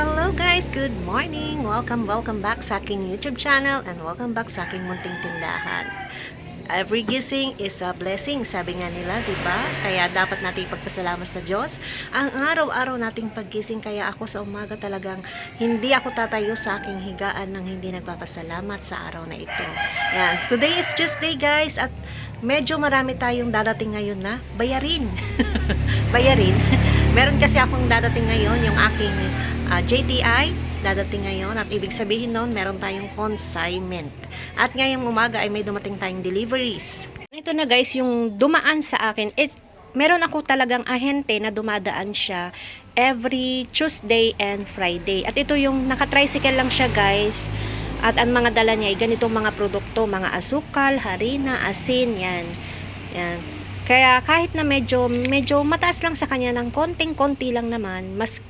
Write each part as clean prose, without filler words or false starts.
Hello guys! Good morning! Welcome back sa aking YouTube channel and welcome back sa aking munting tindahan. Every gising is a blessing, sabi nga nila, di ba? Kaya dapat nating pagpasalamat sa Diyos ang araw-araw nating paggising. Kaya ako sa umaga talagang hindi ako tatayo sa aking higaan nang hindi nagpapasalamat sa araw na ito. Yan. Today is Tuesday guys at medyo marami tayong dadating ngayon na bayarin. Bayarin. Meron kasi akong dadating ngayon, yung aking JTI dadating ngayon at ibig sabihin nun meron tayong consignment. At ngayong umaga ay may dumating tayong deliveries. Ito na guys, yung dumaan sa akin, meron ako talagang ahente na dumadaan siya every Tuesday and Friday. At ito yung naka-tricycle lang siya guys. At ang mga dala niya ay ganitong mga produkto, mga asukal, harina, asin, yan. Yan. Kaya kahit na medyo mataas lang sa kanya ng konting-konti lang naman, mas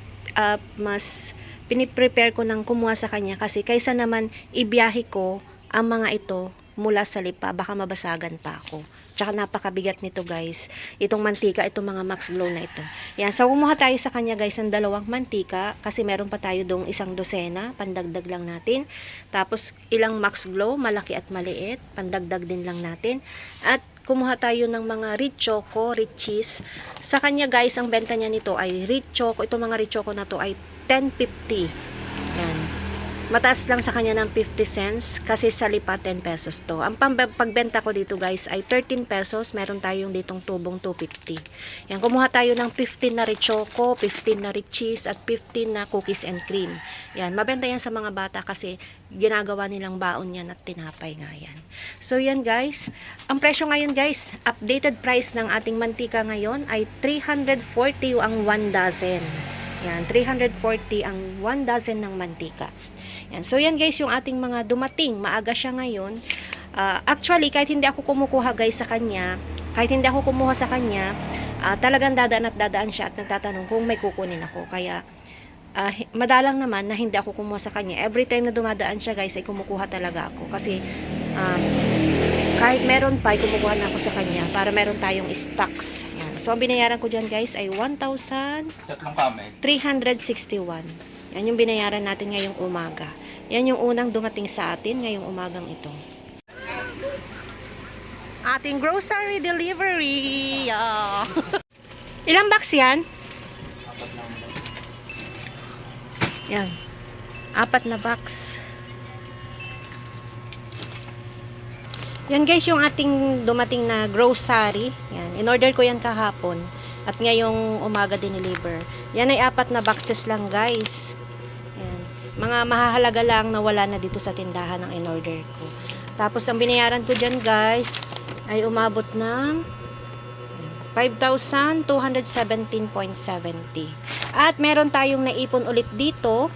piniprepare ko ng kumuha sa kanya kasi kaysa naman ibiyahe ko ang mga ito mula sa Lipa, baka mabasagan pa ako. Tsaka napakabigat nito guys. Itong mantika, itong mga Max Glow na ito. Yan, so kumuha tayo sa kanya guys ng 2 mantika kasi meron pa tayo dong 1 dosena, pandagdag lang natin. Tapos ilang Max Glow, malaki at maliit, pandagdag din lang natin. At kumuha tayo ng mga rich choco, rich cheese. Sa kanya guys, ang benta niya nito ay rich choco. Itong mga rich choco na to ay 10.50. Yan. Mataas lang sa kanya ng 50 cents kasi sa Lipa 10 pesos to. Ang pagbenta ko dito guys ay 13 pesos. Meron tayong ditong tubong 250. Yan, kumuha tayo ng 15 na rich choco, 15 na rich cheese at 15 na cookies and cream. Yan, mabenta yan sa mga bata kasi ginagawa nilang baon yan at tinapay nga yan. So yan guys, ang presyo ngayon guys, updated price ng ating mantika ngayon ay 340 ang 1 dozen. Yan, 340 ang 1 dozen ng mantika. Yan. So yan guys, yung ating mga dumating, maaga siya ngayon. Actually, kahit hindi ako kumukuha guys sa kanya, talagang dadaan siya at nagtatanong kung may kukunin ako. Kaya madalang naman na hindi ako kumuha sa kanya. Every time na dumadaan siya guys, ay kumukuha talaga ako. Kasi kahit meron pa, ay kumukuha na ako sa kanya para meron tayong stocks. Yan. So ang binayaran ko dyan guys ay 1,361. Yan yung binayaran natin ngayong umaga. Yan yung unang dumating sa atin ngayong umagang ito. Ating grocery delivery. Ilang box yan? Yan. 4 na box. Yan guys yung ating dumating na grocery. Yan. In-order ko yan kahapon. At ngayong umaga dineliver. Yan ay 4 na boxes lang guys. Yan. Mga mahahalaga lang na wala na dito sa tindahan ng in-order ko. Tapos ang binayaran ko dyan guys ay umabot ng 5,217.70. At meron tayong naipon ulit dito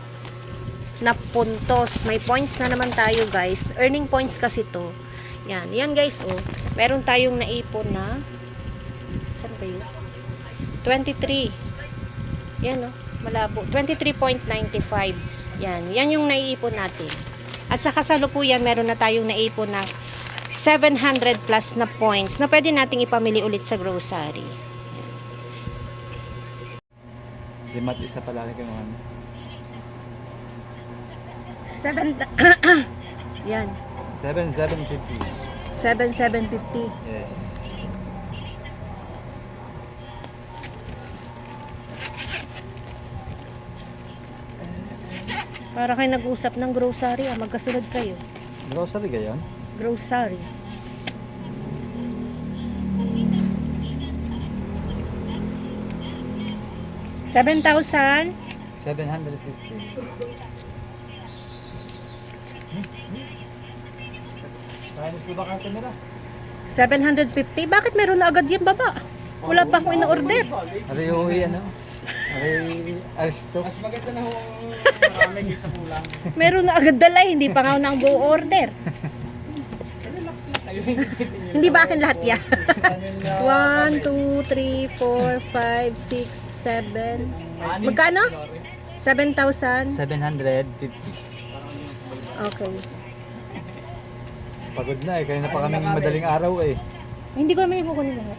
na puntos. May points na naman tayo guys. Earning points kasi to. Yan. Yan guys oh. Meron tayong naipon na saan ba yun? 23. Yan oh. Malabo. 23.95. Yan. Yan yung naiipon natin. At sa kasalukuyan meron na tayong naipon na 700 plus na points na pwede nating ipamili ulit sa grocery. Limat isa pala kay mga 7 yan. 7,750. 7,750. Yes. Para kayo nag-usap ng grocery, magkasunod kayo. Grocery gayon? Grocery. $7,000. 750. Kaya ba ka kamera? 750. Bakit meron na agad yan baba? Wala pa akong ina-order. Ari uwi ano? Ari aristo. Mas maganda na kung marami kaysa kulang. Meron na agad dala, hindi pa nga ako nang go order. Relax lang kayo. Hindi ba akin lahat yan? 1, 2, 3, 4, 5, 6, 7. Magkano? 7,000? 750. Okay. Pagod na kaya na pa kami madaling araw eh. Hindi ko naman yung kukunin lahat.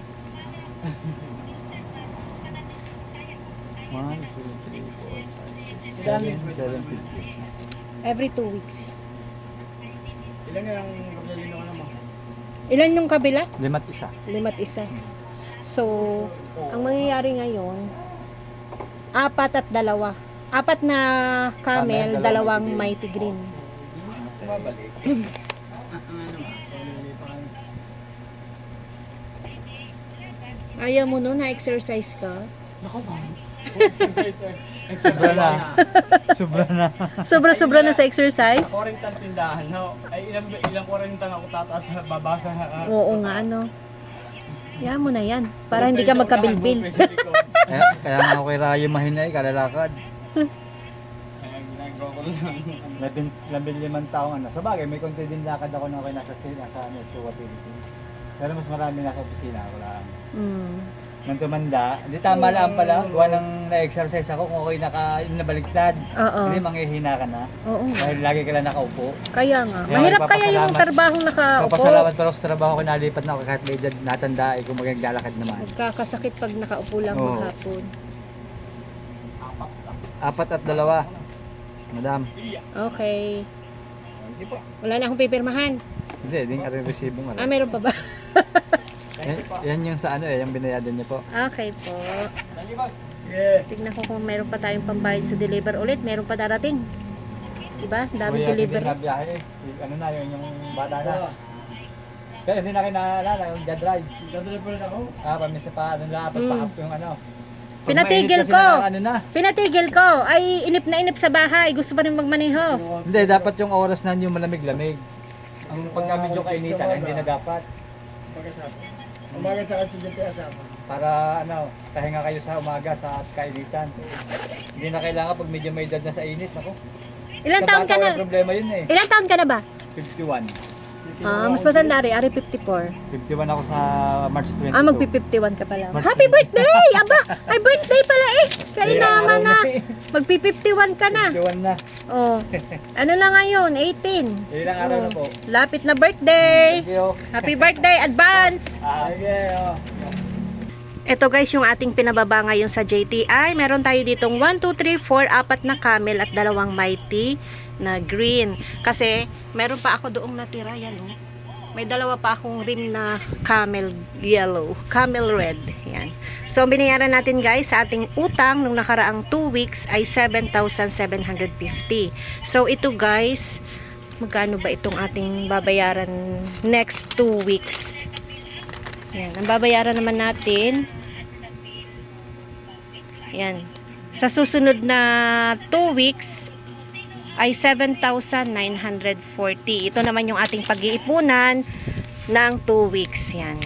1, 2, 3, 4, 5, 6, Ilan 7, yung 750. Every 2 weeks. Ilan yung kapsalino ka naman? Ilan yung kabila? 5 isa. 5 So, ang mangyayari ngayon, 4 at 2. 4 na camel, Camel, 2 dalawang mighty green. Kumabalik. Ang ano ba? Paglalilipan. Ayaw mo no, na-exercise ka? Nako ba? Sobra na. Sobra na. Sobra-sobra na sa exercise? Ako rin tindahan, no? Ay, ilang korintang ako tataas sa babasa. Oo nga, ano. Ayaw mo na yan. Para hindi ka magkabilbil. Kaya nga ako kay Rayo mahinay, kalalakad. Kaya ginagawa ko lang. Labing 5 taong ano. Sa bagay, may konti din lakad ako na ako nasa Tuwa Philippines. Pero mas marami nasa opisina ako lang. Mm. Nang tumanda, hindi tama lang pala. Gawa nang na-exercise ako kung ako'y nabaliktad. Oo. Hindi manghihina ka na. Oo. Dahil lagi ka lang nakaupo. Kaya nga. Kaya Mahirap kaya yung papasalamat. trabahong nakaupo. Papasalamat pero sa trabaho ko nalipat na ako kahit may edad natanda ay kung magaglalakad naman. Nagkakasakit pag nakaupo lang Oo. maghapon. 4 at 2. Madam. Okay. Hindi po. Wala na akong pipirmahan. Hindi, hindi nga rin resibo nga. Ah, meron pa ba? Yan yung sa ano yung binayadan niya po. Okay po. Thank you, boss. Yeah. Tignan ko kung meron pa tayong pambayad sa deliver ulit. Meron pa darating. Diba? Daming So, deliver. Hindi na biyahe. Ano na yun yung bata na. Pero hindi na kinaalala yung jet ride. Dadala pa rin ako. Pamisa pa ano na pagpahap yung ano. Pag Pinatigil mainit kasi ko. na, ano na. Pinatigil ko. Ay, inip na inip sa bahay. Gusto pa rin magmaneho. Hindi, dapat yung oras na yung malamig-lamig. Ang pagka medyo kainitan, hindi na dapat. Umaga sa estudyante asama. Para ano, pahinga kayo sa umaga sa kainitan. Hindi na kailangan pag medyo may edad na sa init. Ako. Ilan Sa taon bata, ka na? walang problema yun eh. Ilan taon ka na ba? 51. Ah, mas matanda rin. Ari 54. 51 ako sa March 22. Ah, magpi-51 ka pa lang. March Happy 20. birthday! Aba, ay birthday pala eh. Kaya Ilang naman araw na. eh. Magpi-51 ka na. 51 na. Oh. Ano na ngayon? 18. Ilang araw na po. Lapit na birthday. Thank you. Happy birthday, advance. Sige, oh. Ito guys, yung ating pinababa ngayon sa JTI. Meron tayo ditong 1, 2, 3, 4, 4 na camel at 2 mighty na green. Kasi meron pa ako doong natira. Yan oh. May 2 pa akong rim na camel yellow, camel red. Yan. So, ang binayaran natin guys sa ating utang nung nakaraang 2 weeks ay 7,750. So, ito guys, magkano ba itong ating babayaran next 2 weeks? Yan. Ang babayaran naman natin, yan. Sa susunod na 2 weeks, ay 7,940. Ito naman yung ating pag-iipunan ng 2 weeks. Yan.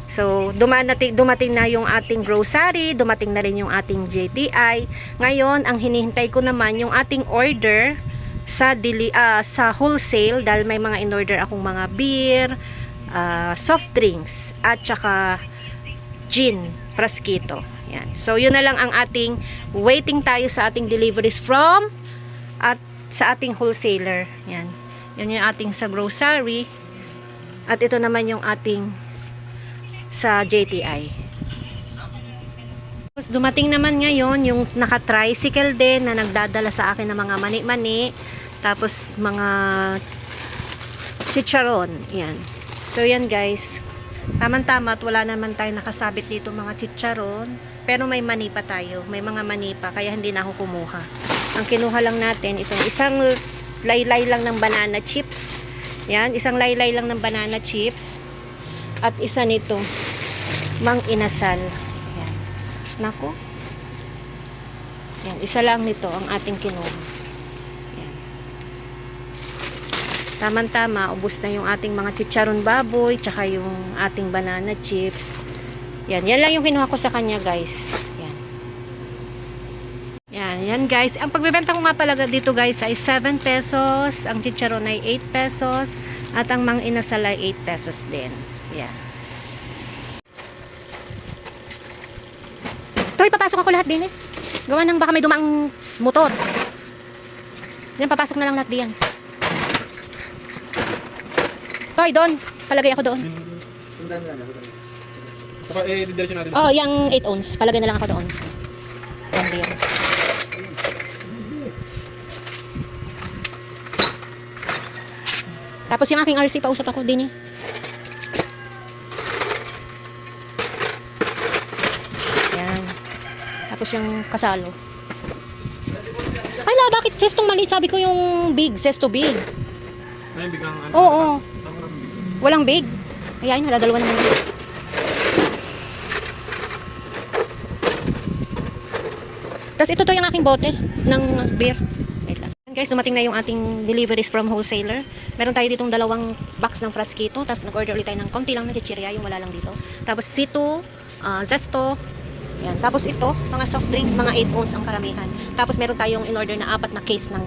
So, dumating na yung ating grocery, dumating na rin yung ating JTI. Ngayon, ang hinihintay ko naman yung ating order sa wholesale dahil may mga in-order akong mga beer, soft drinks, at saka gin, praskito. Yan. So, yun na lang ang ating waiting tayo sa ating deliveries from at sa ating wholesaler. Yan. Yun yung ating sa grocery. At ito naman yung ating sa JTI. Tapos dumating naman ngayon yung naka-tricycle din na nagdadala sa akin ng mga mani-mani. Tapos mga chicharon. Yan. So yan guys. Tamang-tama at wala naman tayo nakasabit dito mga chicharon. Pero may mani pa tayo. May mga mani pa. Kaya hindi na ako kumuha. Ang kinuha lang natin, itong isang laylay lang ng banana chips. Yan, isang laylay lang ng banana chips. At isa nito, mang inasal. Yan. Nako. Yan, isa lang nito ang ating kinuha. Yan. Tama-tama, ubos na yung ating mga chicharon baboy, tsaka yung ating banana chips. Yan, yan lang yung kinuha ko sa kanya guys. Yan guys. Ang pagbebenta ko nga pala dito guys ay 7 pesos. Ang chicharon ay 8 pesos. At ang mang inasal ay 8 pesos din. Yan. Toy, papasok ako lahat din eh. Gawa nang baka may dumang motor. Yan, papasok na lang lahat diyan. Toy, doon. Palagay ako doon. Saka, diretso natin. Oh, yung 8 ounce. Palagay na lang ako doon. ng beer. Tapos yung aking RC, pausap ako din eh. Yan. Tapos yung kasalo. Ay la, bakit sestong maliit? Sabi ko yung big, sesto big. Ay, bigang ano? Oo. Walang big. Ayan, naladalawa naman. Tapos ito to yung aking bote ng beer. Wait lang. Guys, dumating na yung ating deliveries from wholesaler. Meron tayo ditong dalawang box ng Frasquito. Tapos nag-order ulit tayo ng konti lang na chichirya, yung wala lang dito. Tapos C2, Zesto. Yan. Tapos ito, mga soft drinks, mga 8 ounce ang karamihan. Tapos meron tayong in-order na 4 na case ng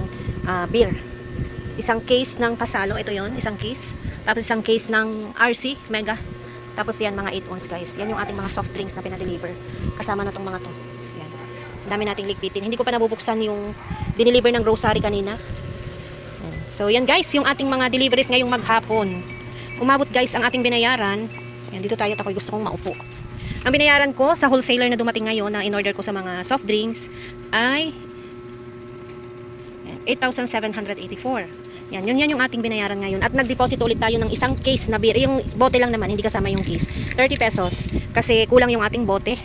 beer. Isang case ng Kasalo, ito yon, isang case. Tapos isang case ng RC, Mega. Tapos yan, mga 8 ounce guys. Yan yung ating mga soft drinks na pinadeliver. Kasama na tong mga to. Yan. Ang dami nating ligpitin. Hindi ko pa nabubuksan yung dineliver ng grocery kanina. Yan. So yan guys, yung ating mga deliveries ngayong maghapon. Umabot guys ang ating binayaran. Yan, dito tayo at ako'y gusto kong maupo. Ang binayaran ko sa wholesaler na dumating ngayon na in-order ko sa mga soft drinks ay 8,784. Yan yung ating binayaran ngayon. At nag-deposit ulit tayo ng isang case na beer. Yung bote lang naman, hindi kasama yung case. 30 pesos. Kasi kulang yung ating bote.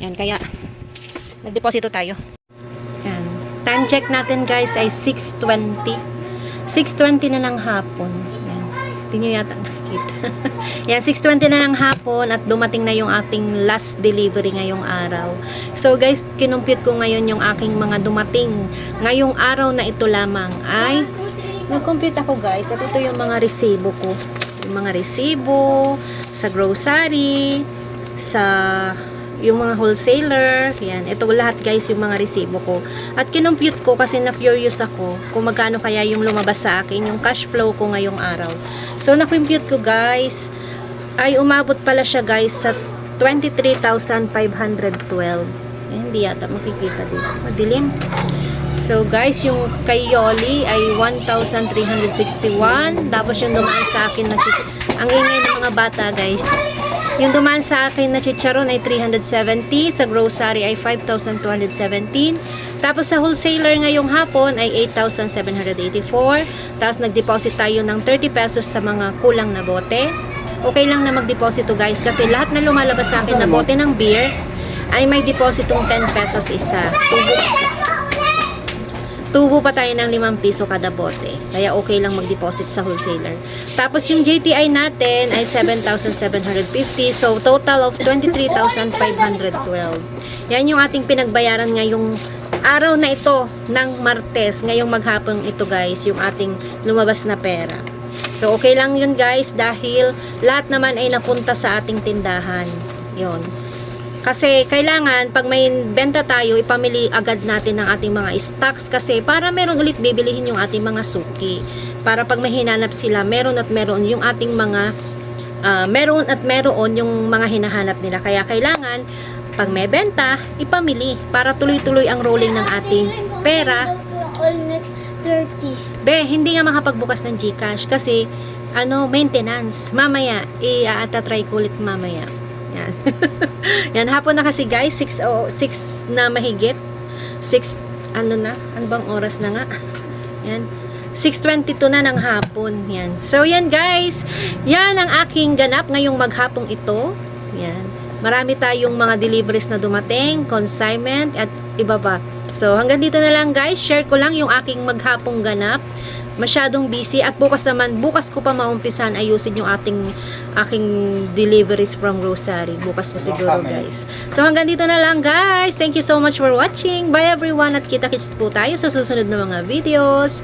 Yan, kaya nag-deposito tayo. Yan. Time check natin guys ay 6:20. 6:20 na ng hapon. Yan. Hindi nyo yata nakikita. Yan, 6:20 na ng hapon at dumating na yung ating last delivery ngayong araw. So guys, kinumpute ko ngayon yung aking mga dumating. Ngayong araw na ito lamang ay nag-compute ako guys at ito yung mga resibo ko. Yung mga resibo sa grocery, sa yung mga wholesaler, yan. Ito lahat guys yung mga resibo ko. At kinumpute ko kasi na-curious ako kung magkano kaya yung lumabas sa akin, yung cash flow ko ngayong araw. So na-compute ko guys, ay umabot pala siya guys sa 23,512. Hindi yata makikita dito. Madilim. So guys, yung kay Yoli ay 1,361. Tapos yung dumaan sa akin na ang ingay ng mga bata guys. Yung dumaan sa akin na chicharon ay 370. Sa grocery ay 5,217. Tapos sa wholesaler ngayong hapon ay 8,784. Tapos nag-deposit tayo ng 30 pesos sa mga kulang na bote. Okay lang na mag-deposito guys kasi lahat na lumalabas sa akin na bote ng beer ay may depositong 10 pesos isa. Tubo pa tayo ng 5 piso kada bote. Kaya okay lang mag-deposit sa wholesaler. Tapos yung JTI natin ay 7,750. So, total of 23,512. Yan yung ating pinagbayaran ngayong araw na ito ng Martes. Ngayong maghapon ito guys, yung ating lumabas na pera. So, okay lang yun guys dahil lahat naman ay napunta sa ating tindahan. Yun. Kasi kailangan pag may benta tayo, ipamili agad natin ng ating mga stocks kasi para meron ulit bibilihin yung ating mga suki. Para pag may hinanap sila, meron at meron yung ating mga meron at meron yung mga hinahanap nila. Kaya kailangan pag may benta, ipamili para tuloy-tuloy ang rolling ng ating pera. Be, hindi nga makapagbukas ng GCash kasi maintenance. Mamaya, i-try ko ulit mamaya. Yan. Yan, hapon na kasi guys, 6 na mahigit. 6, ano bang oras na nga? Yan. 6:22 na ng hapon. Yan. So, yan guys. Yan ang aking ganap ngayong maghapong ito. Yan. Marami tayong mga deliveries na dumating, consignment, at iba pa. So, hanggang dito na lang guys. Share ko lang yung aking maghapong ganap. Masyadong busy at bukas ko pa maumpisan ayusin yung aking deliveries from grocery. Bukas pa siguro guys. So hanggang dito na lang guys. Thank you so much for watching. Bye everyone at kita-kits po tayo sa susunod na mga videos.